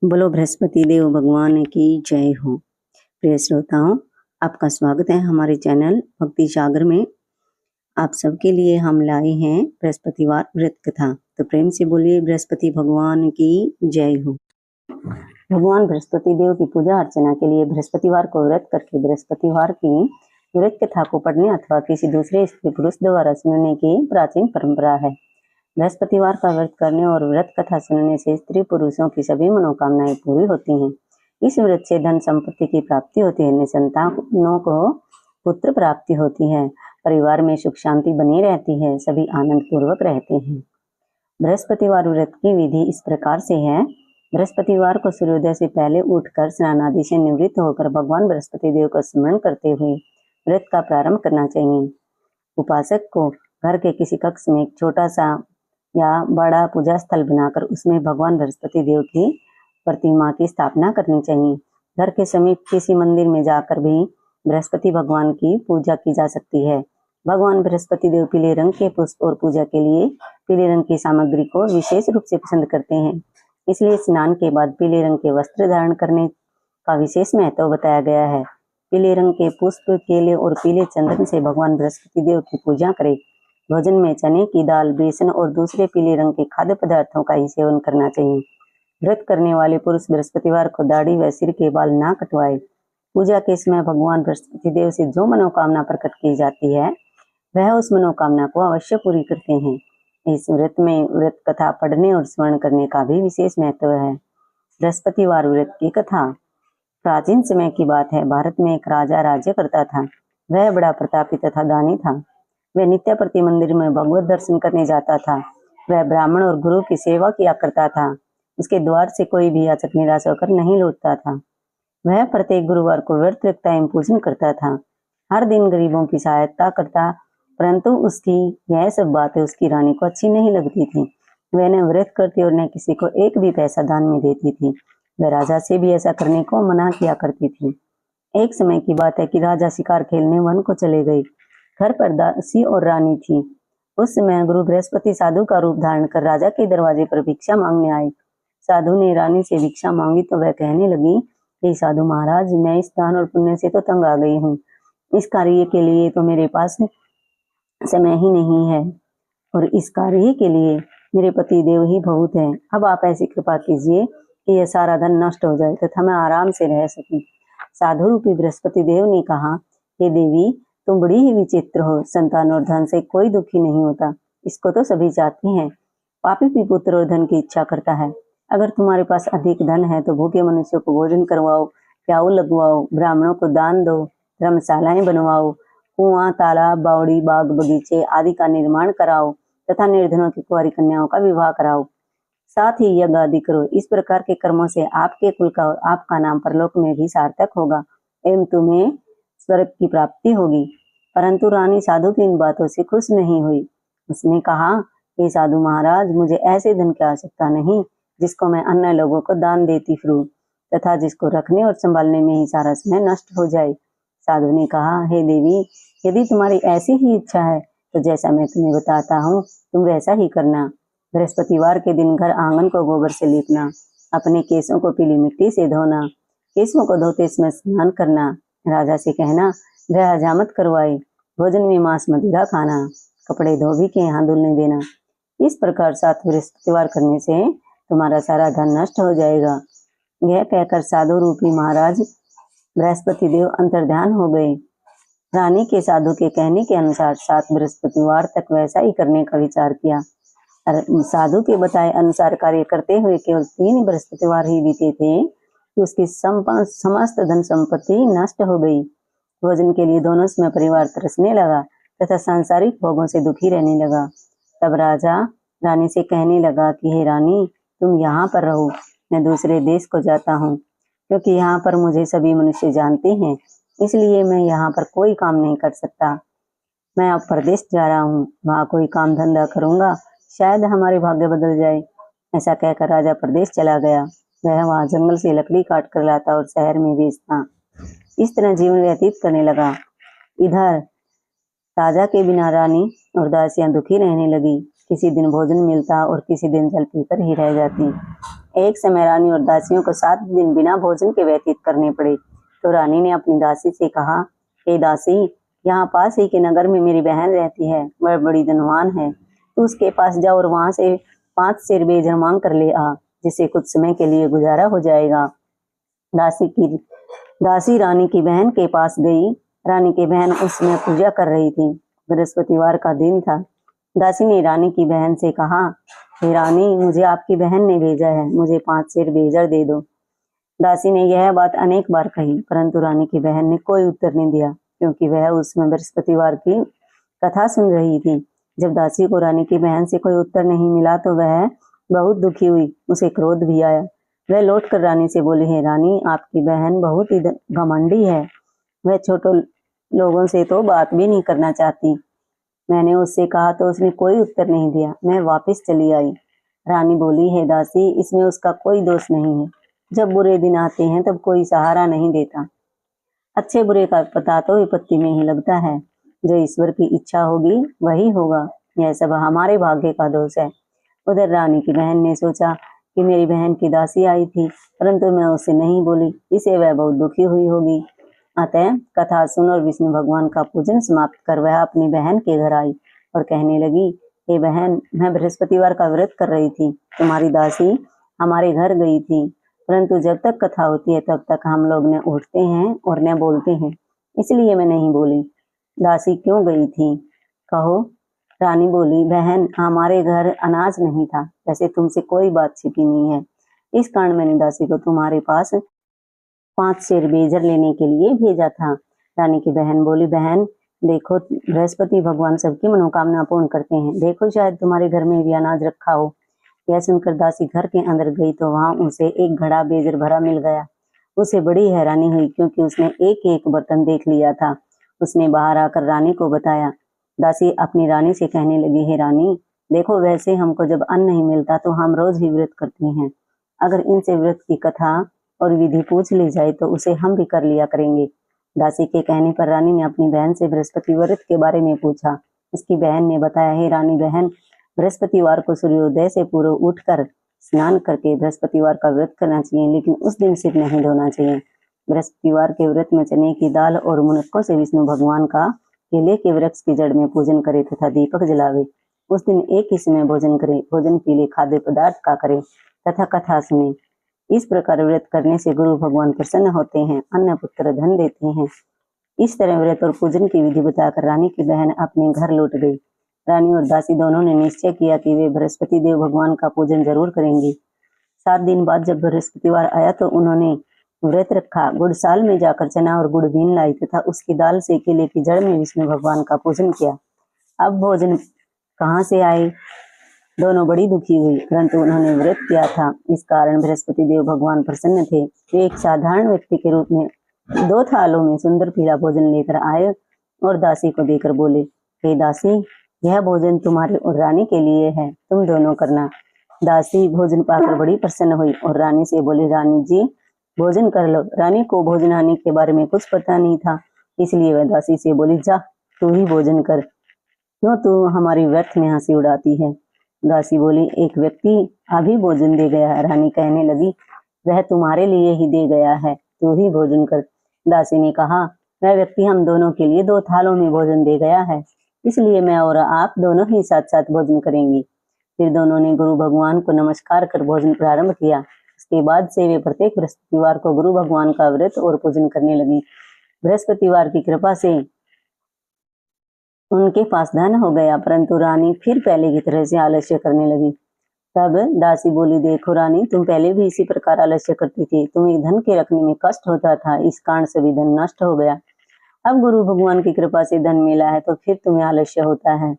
बोलो बृहस्पति देव भगवान की जय हो। प्रिय श्रोताओं, आपका स्वागत है हमारे चैनल भक्ति जागर में। आप सबके लिए हम लाए हैं बृहस्पतिवार व्रत कथा, तो प्रेम से बोलिए बृहस्पति भगवान की जय हो। भगवान बृहस्पति देव की पूजा अर्चना के लिए बृहस्पतिवार को व्रत करके बृहस्पतिवार की व्रत कथा को पढ़ने अथवा किसी दूसरे स्त्री पुरुष द्वारा सुनने की प्राचीन परंपरा है। बृहस्पतिवार का व्रत करने और व्रत कथा सुनने से स्त्री पुरुषों की सभी मनोकामनाएं पूरी होती हैं। इस व्रत से धन संपत्ति की प्राप्ति होती है, निसंतानों को पुत्र प्राप्ति होती है, परिवार में सुख शांति बनी रहती है, सभी आनंद पूर्वक रहते हैं। बृहस्पतिवार व्रत की विधि इस प्रकार से है। बृहस्पतिवार को सूर्योदय से पहले उठकर स्नान आदि से निवृत्त होकर भगवान बृहस्पति देव का स्मरण करते हुए व्रत का प्रारंभ करना चाहिए। उपासक को घर के किसी कक्ष में एक छोटा सा या बड़ा पूजा स्थल बनाकर उसमें भगवान बृहस्पति देव की प्रतिमा की स्थापना करनी चाहिए। घर के समीप किसी मंदिर में जाकर भी बृहस्पति भगवान की पूजा की जा सकती है। भगवान बृहस्पति देव पीले रंग के पुष्प और पूजा के लिए पीले रंग की सामग्री को विशेष रूप से पसंद करते हैं, इसलिए स्नान के बाद पीले रंग के वस्त्र धारण करने का विशेष महत्व बताया गया है। पीले रंग के पुष्प, केले और पीले चंदन से भगवान बृहस्पति देव की पूजा करें। भोजन में चने की दाल, बेसन और दूसरे पीले रंग के खाद्य पदार्थों का ही सेवन करना चाहिए। व्रत करने वाले पुरुष बृहस्पतिवार को दाढ़ी व सिर के बाल ना कटवाए। पूजा के समय भगवान बृहस्पति देव से जो मनोकामना प्रकट की जाती है वह उस मनोकामना को अवश्य पूरी करते हैं। इस व्रत में व्रत कथा पढ़ने और स्मरण करने का भी विशेष महत्व है। बृहस्पतिवार व्रत की कथा प्राचीन समय की बात है। भारत में एक राजा राज्य करता था। वह बड़ा प्रतापी तथा दानी था। वह नित्य प्रति मंदिर में भगवत दर्शन करने जाता था। वह ब्राह्मण और गुरु की सेवा किया करता था। उसके द्वार से कोई भी याचक निराश होकर नहीं लौटता था। वह प्रत्येक गुरुवार को व्रत रखता एवं पूजन करता था। हर दिन गरीबों की सहायता करता, परंतु उसकी यह सब बातें उसकी रानी को अच्छी नहीं लगती थी। वह न व्रत करती और न किसी को एक भी पैसा दान में देती थी। वह राजा से भी ऐसा करने को मना किया करती थी। एक समय की बात है कि राजा शिकार खेलने वन को चले गए। घर पर दासी और रानी थी। उस समय गुरु बृहस्पति साधु का रूप धारण कर राजा के दरवाजे पर भिक्षा मांगने आए। साधु ने रानी से भिक्षा मांगी तो वह कहने लगी, हे साधु महाराज, मैं इस दान और पुण्य से तो तंग आ गई हूँ। इस कार्य के लिए तो मेरे पास समय ही नहीं है और इस कार्य के लिए मेरे पति देव ही बहुत है। अब आप ऐसी कृपा कीजिए कि यह सारा धन नष्ट हो जाए तथा मैं आराम से रह सकूं। साधु रूपी बृहस्पति देव ने कहा, हे देवी, तुम बड़ी ही विचित्र हो। संतान और धन से कोई दुखी नहीं होता, इसको तो सभी चाहते हैं। पापी भी पुत्र और धन की इच्छा करता है। अगर तुम्हारे पास अधिक धन है तो भूखे मनुष्यों को भोजन करवाओ, प्याऊ लगवाओ, ब्राह्मणों को दान दो, धर्मशालाएं बनवाओ, कुआं, तालाब, बावड़ी, बाग, बगीचे आदि का निर्माण कराओ तथा निर्धनों की कुंवारी कन्याओं का विवाह कराओ। साथ ही यज्ञ आदि करो। इस प्रकार के कर्मों से आपके कुल का और आपका नाम परलोक में भी सार्थक होगा एवं तुम्हें स्वर्ग की प्राप्ति होगी। परंतु रानी साधु की इन बातों से खुश नहीं हुई। उसने कहा, हे साधु महाराज, मुझे ऐसे धन की आवश्यकता नहीं जिसको मैं अन्य लोगों को दान देती फिरूं तथा जिसको रखने और संभालने में ही सारा समय नष्ट हो जाए। साधु ने कहा, हे देवी, यदि तुम्हारी ऐसी ही इच्छा है तो जैसा मैं तुम्हें बताता हूँ तुम वैसा ही करना। बृहस्पतिवार के दिन घर आंगन को गोबर से लीपना, अपने केसों को पीली मिट्टी से धोना, केसों को धोते समय स्नान करना, राजा से कहना वह हजामत करवाए, भोजन में मांस मदिरा खाना, कपड़े धोबी के यहाँ धुलने देना। इस प्रकार 7 बृहस्पतिवार करने से तुम्हारा सारा धन नष्ट हो जाएगा। यह कहकर साधु रूपी महाराज बृहस्पति देव अंतर्ध्यान हो गए। रानी के साधु के कहने के अनुसार 7 बृहस्पतिवार तक वैसा ही करने का विचार किया। साधु के बताए अनुसार कार्य करते हुए केवल 3 बृहस्पतिवार ही बीते थे कि उसकी समस्त धन संपत्ति नष्ट हो गई। भोजन के लिए दोनों समय परिवार तरसने लगा तथा सांसारिक भोगों से दुखी रहने लगा। तब राजा रानी से कहने लगा कि हे रानी, तुम यहाँ पर रहो, मैं दूसरे देश को जाता हूँ, क्योंकि यहाँ पर मुझे सभी मनुष्य जानते हैं, इसलिए मैं यहाँ पर कोई काम नहीं कर सकता। मैं अब परदेश जा रहा हूँ, वहाँ कोई काम धंधा करूंगा, शायद हमारे भाग्य बदल जाए। ऐसा कहकर राजा प्रदेश चला गया। वह वहां जंगल से लकड़ी काट कर लाता और शहर में बेचता। इस तरह जीवन व्यतीत करने लगा। इधर राजा के बिना रानी और दासियां दुखी रहने लगी। किसी दिन भोजन मिलता और किसी दिन जल पीकर ही रह जाती। एक समय रानी और दासियों को 7 दिन बिना भोजन के व्यतीत करने पड़े। तो रानी ने अपनी दासी से कहा, हे दासी, यहाँ पास ही के नगर में मेरी बहन रहती है, वह बड़ी धनवान है। तू उसके पास जा और वहां से 5 सेर बेजर मांग कर ले आ, जिससे कुछ समय के लिए गुजारा हो जाएगा। दासी रानी की बहन के पास गई। रानी की बहन उस समय पूजा कर रही थी। बृहस्पतिवार का दिन था। दासी ने रानी की बहन से कहा, हे रानी, मुझे आपकी बहन ने भेजा है, मुझे 5 सेर बेजर दे दो। दासी ने यह बात अनेक बार कही, परंतु रानी की बहन ने कोई उत्तर नहीं दिया, क्योंकि वह उसमें बृहस्पतिवार की कथा सुन रही थी। जब दासी को रानी की बहन से कोई उत्तर नहीं मिला तो वह बहुत दुखी हुई, उसे क्रोध भी आया। वह लौटकर रानी से बोली, हे रानी, आपकी बहन बहुत ही घमंडी है, वह छोटे लोगों से तो बात भी नहीं करना चाहती। मैंने उससे कहा तो उसने कोई उत्तर नहीं दिया, मैं वापस चली आई। रानी बोली, हे दासी, इसमें उसका कोई दोष नहीं है। जब बुरे दिन आते हैं तब कोई सहारा नहीं देता। अच्छे बुरे का पता तो विपत्ति में ही लगता है। जो ईश्वर की इच्छा होगी वही होगा, यह सब हमारे भाग्य का दोष है। उधर रानी की बहन ने सोचा कि मेरी बहन की दासी आई थी, परंतु मैं उससे नहीं बोली, इसे वह बहुत दुखी हुई होगी। अतः कथा सुन और विष्णु भगवान का पूजन समाप्त कर वह अपनी बहन के घर आई और कहने लगी, हे बहन, मैं बृहस्पतिवार का व्रत कर रही थी, तुम्हारी दासी हमारे घर गई थी, परंतु जब तक कथा होती है तब तक हम लोग न उठते हैं और न बोलते हैं, इसलिए मैं नहीं बोली। दासी क्यों गई थी, कहो। रानी बोली, बहन, हमारे घर अनाज नहीं था, वैसे तुमसे कोई बात छिपी नहीं है, इस कारण मैंने दासी को तुम्हारे पास 5 सेर बेजर लेने के लिए भेजा था। रानी की बहन बोली, बहन देखो, बृहस्पति भगवान सबकी मनोकामना पूर्ण करते हैं, देखो शायद तुम्हारे घर में भी अनाज रखा हो। यह सुनकर दासी घर के अंदर गई तो वहां उसे एक घड़ा बेजर भरा मिल गया। उसे बड़ी हैरानी हुई, क्योंकि उसने एक एक बर्तन देख लिया था। उसने बाहर आकर रानी को बताया। दासी अपनी रानी से कहने लगी, हे रानी, देखो, वैसे हमको जब अन्न नहीं मिलता तो हम रोज ही व्रत करते हैं, अगर इनसे व्रत की कथा और विधि पूछ ली जाए तो उसे हम भी कर लिया करेंगे। दासी के कहने पर रानी ने अपनी बहन से बृहस्पति व्रत के बारे में पूछा। उसकी बहन ने बताया, हे रानी बहन, बृहस्पतिवार को सूर्योदय से पूर्व उठकर स्नान करके बृहस्पतिवार का व्रत करना चाहिए, लेकिन उस दिन सिर नहीं धोना चाहिए। बृहस्पतिवार के व्रत में चने की दाल और मुनक्कों से विष्णु भगवान का केले के वृक्ष की जड़ में पूजन करे तथा दीपक जलावे। उस दिन एक ही समय भोजन करे, भोजन के लिए खाद्य पदार्थ का करे तथा कथा सुने। इस प्रकार व्रत करने से गुरु भगवान प्रसन्न होते हैं, अन्न पुत्र धन देते हैं। इस तरह व्रत और पूजन की विधि बताकर रानी की बहन अपने घर लौट गई। रानी और दासी दोनों ने निश्चय किया कि वे बृहस्पति देव भगवान का पूजन जरूर करेंगी। 7 दिन बाद जब बृहस्पतिवार आया तो उन्होंने व्रत रखा। गुड़साल में जाकर चना और गुड़ बीन लाई तथा उसकी दाल से केले की जड़ में विष्णु भगवान का पूजन किया। अब भोजन कहाँ से आए, दोनों बड़ी दुखी हुई, परंतु उन्होंने व्रत किया था, इस कारण बृहस्पति देव भगवान प्रसन्न थे। वे एक साधारण व्यक्ति के रूप में 2 थालों में सुंदर पीला भोजन लेकर आए और दासी को देकर बोले, हे दासी, यह भोजन तुम्हारे और रानी के लिए है, तुम दोनों करना। दासी भोजन पाकर बड़ी प्रसन्न हुई और रानी से बोली, रानी जी, भोजन कर लो। रानी को भोजन आने के बारे में कुछ पता नहीं था, इसलिए वह दासी से बोली, जा तू ही भोजन कर, क्यों तू हमारी व्यर्थ में हंसी उड़ाती है। दासी बोली, एक व्यक्ति अभी भोजन दे गया है। रानी कहने लगी, वह तुम्हारे लिए ही दे गया है, तू ही भोजन कर। दासी ने कहा, वह व्यक्ति हम दोनों के लिए 2 थालों में भोजन दे गया है, इसलिए मैं और आप दोनों ही साथ साथ भोजन करेंगी। फिर दोनों ने गुरु भगवान को नमस्कार कर भोजन प्रारंभ किया। उसके बाद से वे प्रत्येक बृहस्पतिवार को गुरु भगवान का व्रत और पूजन करने लगी। बृहस्पतिवार की कृपा से उनके पास धन हो गया, परंतु रानी फिर पहले की तरह से आलस्य करने लगी। तब दासी बोली, देखो रानी, तुम पहले भी इसी प्रकार आलस्य करती थी, तुम्हें धन के रखने में कष्ट होता था, इस कारण से भी धन नष्ट हो गया। अब गुरु भगवान की कृपा से धन मिला है तो फिर तुम्हें आलस्य होता है।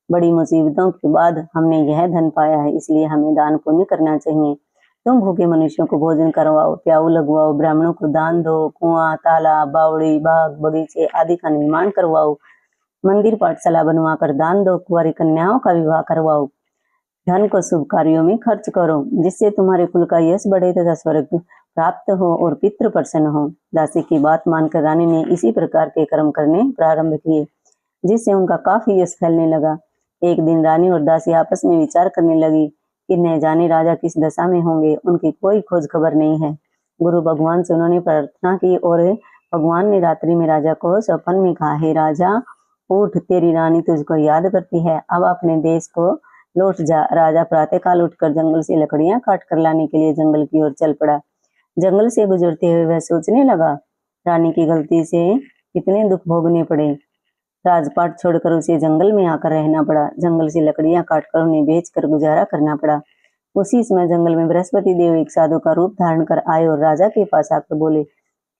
बड़ी मुसीबतों के बाद हमने यह धन पाया है, इसलिए हमें दान पुण्य करना चाहिए। तुम भूखे मनुष्यों को भोजन करवाओ, प्याऊ लगवाओ, ब्राह्मणों को दान दो, कुआं, तालाब, बावड़ी, बाग, बगीचे आदि का निर्माण करवाओ, मंदिर पाठशाला बनवाकर दान दो, कुंवारी कन्याओं का विवाह करवाओ। धन को शुभ कार्यों में खर्च करो, जिससे तुम्हारे कुल का यश बढ़े तथा स्वर्ग प्राप्त हो और पितृ प्रसन्न हो। दासी की बात मानकर रानी ने इसी प्रकार के कर्म करने प्रारंभ किए, जिससे उनका काफी यश फैलने लगा। एक दिन रानी और दासी आपस में विचार करने लगी कि न जाने राजा किस दशा में होंगे, उनकी कोई खोज खबर नहीं है। गुरु भगवान से उन्होंने प्रार्थना की और भगवान ने रात्रि में राजा को स्वप्न में कहा, हे राजा उठ, तेरी रानी तुझको याद करती है, अब अपने देश को लौट जा। राजा प्रातःकाल उठकर जंगल से लकड़ियां काट कर लाने के लिए जंगल की ओर चल पड़ा। जंगल से गुजरते हुए वह सोचने लगा, रानी की गलती से कितने दुख भोगने पड़े। राजपाट छोड़कर उसे जंगल में आकर रहना पड़ा। जंगल से लकड़ियां काटकर उन्हें बेचकर गुजारा करना पड़ा। उसी समय जंगल में बृहस्पति देव एक साधु का रूप धारण कर आए और राजा के पास आकर बोले,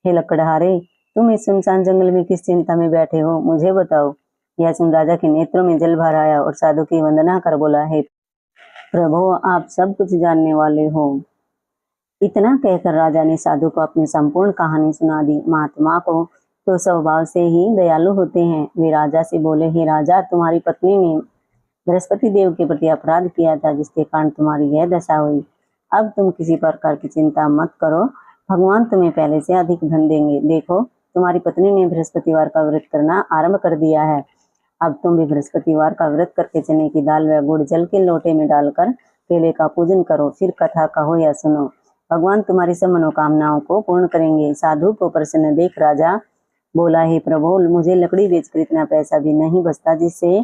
हे लकड़हारे, तुम इस सुनसान जंगल में किस चिंता में बैठे हो, मुझे बताओ। यह सुन राजा के नेत्रों में जल भर आया और साधु की वंदना कर बोला, हे प्रभु, आप सब कुछ जानने वाले हो। इतना कहकर राजा ने साधु को अपनी संपूर्ण कहानी सुना दी। महात्मा को तो स्वभाव से ही दयालु होते हैं। वे राजा से बोले, हे राजा, तुम्हारी पत्नी ने बृहस्पति देव के प्रति अपराध किया था, जिसके कारण तुम्हारी यह दशा हुई। अब तुम किसी प्रकार की चिंता मत करो, भगवान तुम्हें पहले से अधिक धन देंगे। देखो, तुम्हारी पत्नी ने बृहस्पतिवार का व्रत करना आरंभ कर दिया है। अब तुम भी बृहस्पतिवार का व्रत करके चने की दाल व गुड़ जल के लोटे में डालकर केले का पूजन करो, फिर कथा कहो या सुनो। भगवान तुम्हारी सब मनोकामनाओं को पूर्ण करेंगे। साधु को प्रसन्न देख राजा बोला, हे प्रभु, मुझे लकड़ी बेचकर इतना पैसा भी नहीं बचता जिससे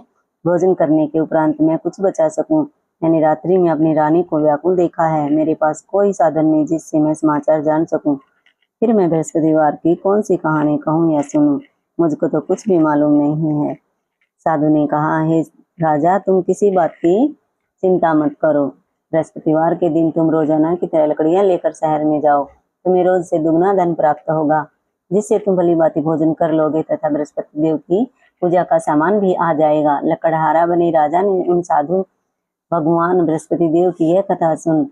भोजन करने के उपरांत मैं कुछ बचा सकूं। मैंने रात्रि में अपनी रानी को व्याकुल देखा है। मेरे पास कोई साधन नहीं जिससे मैं समाचार जान सकूं। फिर मैं बृहस्पतिवार की कौन सी कहानी कहूं या सुनूं, मुझको तो कुछ भी मालूम नहीं है। साधु ने कहा, हे राजा, तुम किसी बात की चिंता मत करो। बृहस्पतिवार के दिन तुम रोजाना की तरह लकड़ियां लेकर शहर में जाओ। तुम्हें रोज से दुगना धन प्राप्त होगा, जिससे तुम भली भांति भोजन कर लोगे तथा बृहस्पति देव की पूजा का सामान भी आ जाएगा। लकड़हारा बने राजा ने उन साधु भगवान बृहस्पति देव की यह कथा सुन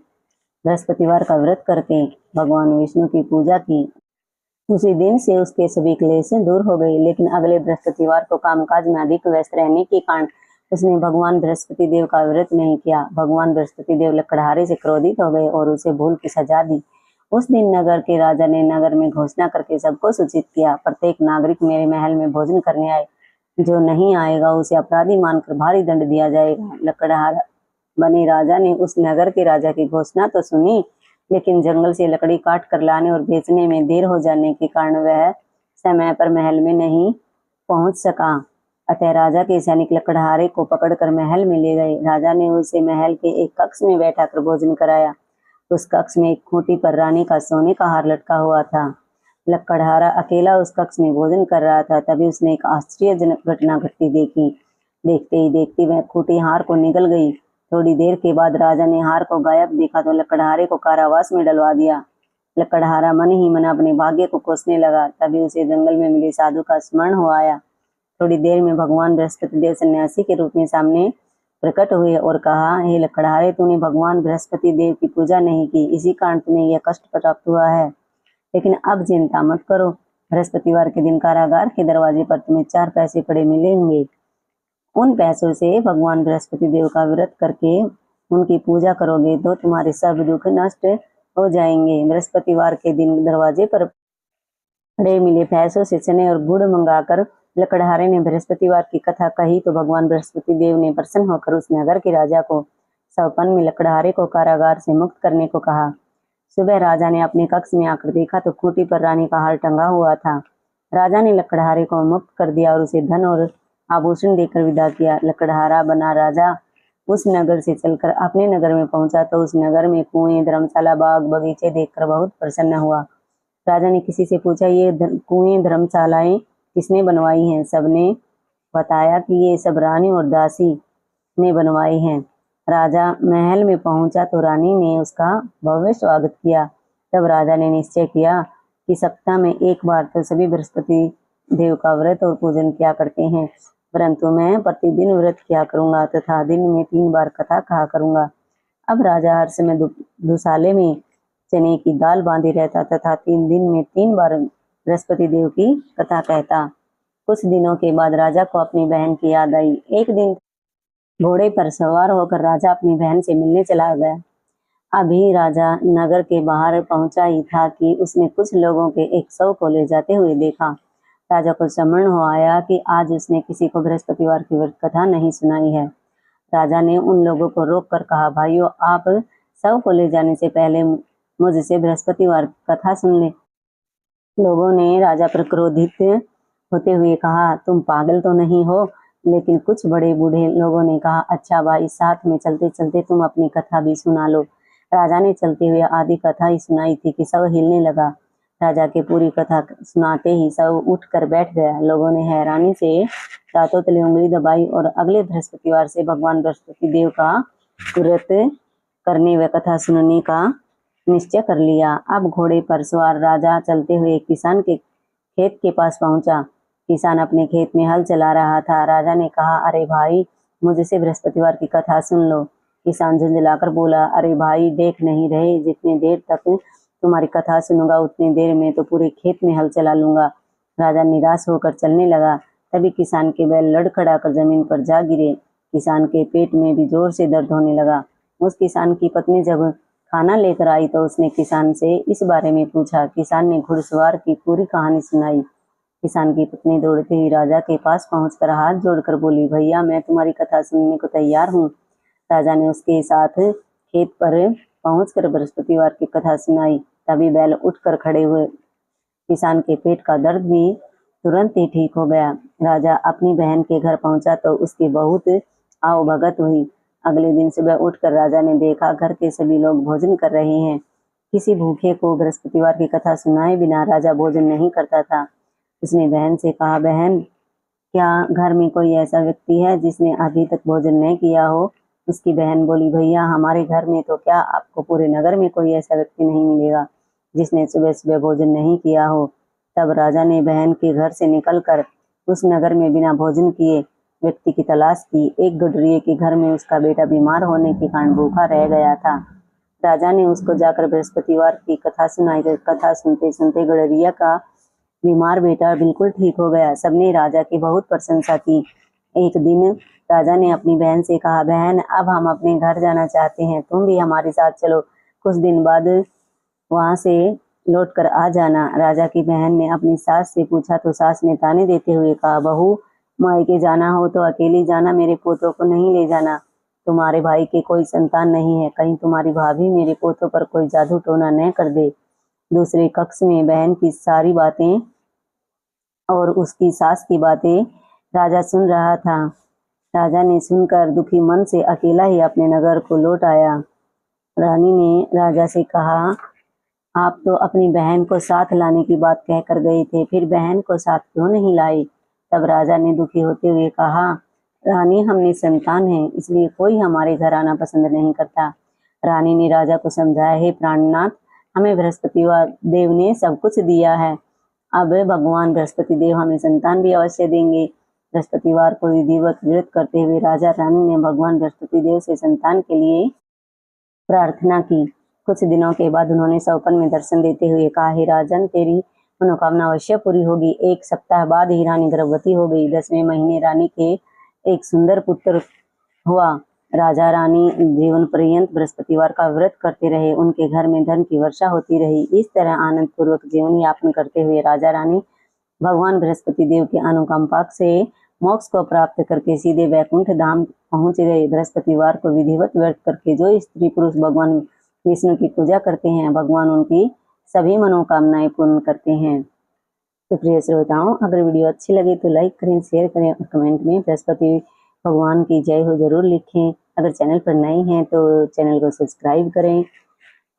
बृहस्पतिवार का व्रत करके भगवान विष्णु की पूजा की। उसी दिन से उसके सभी क्लेश दूर हो गए। लेकिन अगले बृहस्पतिवार को कामकाज में अधिक व्यस्त रहने के कारण उसने भगवान बृहस्पति देव का व्रत नहीं किया। भगवान बृहस्पति देव लकड़हारे से क्रोधित हो गए और उसे भूल की सजा दी। उस दिन नगर के राजा ने नगर में घोषणा करके सबको सूचित किया, प्रत्येक नागरिक मेरे महल में भोजन करने आए, जो नहीं आएगा उसे अपराधी मानकर भारी दंड दिया जाएगा। लकड़हारा बने राजा ने उस नगर के राजा की घोषणा तो सुनी, लेकिन जंगल से लकड़ी काट कर लाने और बेचने में देर हो जाने के कारण वह समय पर महल में नहीं पहुंच सका। अतः राजा के सैनिक लकड़हारे को पकड़कर महल में ले गए। राजा ने उसे महल के एक कक्ष में बैठाकर भोजन कराया। उस कक्ष में एक खूंटी पर रानी का सोने का हार लटका हुआ था। लकड़हारा अकेला उस कक्ष में भोजन कर रहा था। तभी उसने एक आश्चर्यजनक घटना घटती देखी। देखते ही देखते वह खूंटी हार को निगल गई। थोड़ी देर के बाद राजा ने हार को गायब देखा तो लकड़हारे को कारावास में डलवा दिया। लकड़हारा मन ही मन अपने भाग्य को कोसने लगा। तभी उसे जंगल में मिले साधु का स्मरण हो आया। थोड़ी देर में भगवान बृहस्पति देव सन्यासी के रूप में सामने प्रकट हुए और कहा, हे लकड़हारे, तूने भगवान बृहस्पति देव की पूजा नहीं की, इसी कारण तुम्हें यह कष्ट प्राप्त हुआ है। लेकिन अब चिंता मत करो, बृहस्पतिवार के दिन कारागार के दरवाजे पर तुम्हें 4 पैसे पड़े मिलेंगे। उन पैसों से भगवान बृहस्पति देव का व्रत करके उनकी पूजा करोगे तो तुम्हारे सब दुख नष्ट हो जाएंगे। बृहस्पतिवार के दिन दरवाजे पर पड़े मिले पैसों से चने और गुड़ मंगाकर लकड़हारे ने बृहस्पतिवार की कथा कही तो भगवान बृहस्पति देव ने प्रसन्न होकर उस नगर के राजा को स्वप्न में लकड़हारे को कारागार से मुक्त करने को कहा। सुबह राजा ने अपने कक्ष में आकर देखा तो खूंटी पर रानी का हार टंगा हुआ था। राजा ने लकड़हारे को मुक्त कर दिया और उसे धन और आभूषण देकर विदा किया। लकड़हारा बना राजा उस नगर से चलकर अपने नगर में पहुंचा तो उस नगर में कुएं, धर्मशाला, बाग बगीचे देखकर बहुत प्रसन्न हुआ। राजा ने किसी से पूछा, ये कुएं, धर्मशालाएं किसने बनवाई हैं? सबने बताया कि ये सब रानी और दासी ने बनवाई हैं। राजा महल में पहुंचा तो रानी ने उसका भव्य स्वागत किया। तब राजा ने निश्चय किया कि सप्ताह में एक बार तो सभी बृहस्पति देव का व्रत और पूजन किया करते हैं, परंतु मैं प्रतिदिन व्रत किया करूंगा तथा दिन में 3 बार कथा कहा करूंगा। अब राजा हर समय दुशाले में चने की दाल बांधे रहता तथा 3 दिन में 3 बार बृहस्पति देव की कथा कहता। कुछ दिनों के बाद राजा को अपनी बहन की याद आई। एक दिन घोड़े पर सवार होकर राजा अपनी बहन से मिलने चला गया। अभी राजा नगर के बाहर पहुंचा ही था कि उसने कुछ लोगों के एक शव को ले जाते हुए देखा। राजा को स्मरण हो आया कि आज उसने किसी को बृहस्पतिवार की व्रत कथा नहीं सुनाई है। राजा ने उन लोगों को रोककर कहा, भाइयों, आप सब को ले जाने से पहले मुझसे बृहस्पतिवार की कथा सुन ले। लोगों ने राजा पर क्रोधित होते हुए कहा, तुम पागल तो नहीं हो? लेकिन कुछ बड़े बूढ़े लोगों ने कहा, अच्छा भाई, साथ में चलते चलते तुम अपनी कथा भी सुना लो। राजा ने चलते हुए आधी कथा ही सुनाई थी कि सब हिलने लगा। राजा के पूरी कथा सुनाते ही सब उठकर बैठ गया। लोगों ने हैरानी से दांतों तले उंगली दबाई और अगले बृहस्पतिवार से भगवान बृहस्पति देव का व्रत करने व कथा सुनने का निश्चय कर लिया। अब घोड़े पर सवार राजा चलते हुए किसान के खेत के पास पहुंचा। किसान अपने खेत में हल चला रहा था। राजा ने कहा, अरे भाई, मुझसे बृहस्पतिवार की कथा सुन लो। किसान झुंझलाकर बोला, अरे भाई, देख नहीं रहे, जितनी देर तक तुम्हारी कथा सुनूंगा उतनी देर में तो पूरे खेत में हल चला लूंगा। राजा निराश होकर चलने लगा। तभी किसान के बैल लड़खड़ाकर जमीन पर जा गिरे। किसान के पेट में भी जोर से दर्द होने लगा। उस किसान की पत्नी जब खाना लेकर आई तो उसने किसान से इस बारे में पूछा। किसान ने घुड़सवार की पूरी कहानी सुनाई। किसान की पत्नी दौड़ते हुई राजा के पास पहुंचकर हाथ जोड़कर बोली, भैया, मैं तुम्हारी कथा सुनने को तैयार हूँ। राजा ने उसके साथ खेत पर पहुंचकर बृहस्पतिवार की कथा सुनाई। तभी बैल उठकर खड़े हुए। किसान के पेट का दर्द भी तुरंत ही ठीक हो गया। राजा अपनी बहन के घर पहुंचा तो उसकी बहुत आवभगत हुई। अगले दिन सुबह उठकर राजा ने देखा घर के सभी लोग भोजन कर रहे हैं। किसी भूखे को बृहस्पतिवार की कथा सुनाए बिना राजा भोजन नहीं करता था। उसने बहन से कहा, बहन, क्या घर में कोई ऐसा व्यक्ति है जिसने अभी तक भोजन नहीं किया हो? उसकी बहन बोली, भैया, हमारे घर में तो क्या, आपको पूरे नगर में कोई ऐसा व्यक्ति नहीं मिलेगा जिसने सुबह सुबह भोजन नहीं किया हो। तब राजा ने बहन के घर से निकलकर उस नगर में बिना भोजन किए व्यक्ति की तलाश की। एक गुडरिये के घर में उसका बेटा बीमार होने के कारण भूखा रह गया था। राजा ने उसको जाकर बृहस्पतिवार की कथा सुनाई। कथा सुनते सुनते गुडरिया का बीमार बेटा बिल्कुल ठीक हो गया। सबने राजा की बहुत प्रशंसा की। एक दिन राजा ने अपनी बहन से कहा, बहन, अब हम अपने घर जाना चाहते हैं, तुम भी हमारे साथ चलो। कुछ दिन बाद वहां से लौटकर आ जाना। राजा की बहन ने अपनी सास से पूछा तो सास ने ताने देते हुए कहा, बहू, मायके जाना हो तो अकेली जाना, मेरे पोतों को नहीं ले जाना। तुम्हारे भाई के कोई संतान नहीं है, कहीं तुम्हारी भाभी मेरे पोतों पर कोई जादू टोना न कर दे। दूसरे कक्ष में बहन की सारी बातें और उसकी सास की बातें राजा सुन रहा था। राजा ने सुनकर दुखी मन से अकेला ही अपने नगर को लौट आया। रानी ने राजा से कहा, आप तो अपनी बहन को साथ लाने की बात कहकर गए थे, फिर बहन को साथ क्यों नहीं लाई? तब राजा ने दुखी होते हुए कहा, रानी, हमने संतान है, इसलिए कोई हमारे घर आना पसंद नहीं करता। रानी ने राजा को समझाया, हे प्राणनाथ, हमें बृहस्पतिवार देव ने सब कुछ दिया है, अब भगवान बृहस्पति देव हमें संतान भी अवश्य देंगे। बृहस्पतिवार को विधिवत व्रत करते हुए राजा रानी ने भगवान बृहस्पति देव से संतान के लिए प्रार्थना की। कुछ दिनों के बाद उन्होंने स्वप्न में दर्शन देते हुए कहा, हे राजन, तेरी मनोकामना अवश्य पूरी होगी। एक सप्ताह बाद ही रानी गर्भवती हो गई। 10वें महीने रानी के एक सुंदर पुत्र हुआ। राजा रानी जीवन पर्यंत बृहस्पतिवार का व्रत करते रहे। उनके घर में धन की वर्षा होती रही। इस तरह आनंद पूर्वक जीवन यापन करते हुए राजा रानी भगवान बृहस्पति देव के अनुकंपा से मोक्ष को प्राप्त करके सीधे वैकुंठ धाम पहुंच गए। बृहस्पतिवार को विधिवत व्रत करके जो स्त्री पुरुष भगवान विष्णु की पूजा करते हैं, भगवान उनकी सभी मनोकामनाएं पूर्ण करते हैं। तो प्रिय श्रोताओं, अगर वीडियो अच्छी लगे तो लाइक करें, शेयर करें और कमेंट में बृहस्पति भगवान की जय हो जरूर लिखें। अगर चैनल पर नए हैं तो चैनल को सब्सक्राइब करें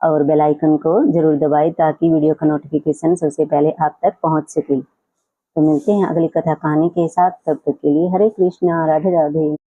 और बेल आइकन को जरूर दबाएं ताकि वीडियो का नोटिफिकेशन सबसे पहले आप तक पहुंच सके। तो मिलते हैं अगली कथा कहानी के साथ। तब तक के लिए हरे कृष्णा, राधे राधे।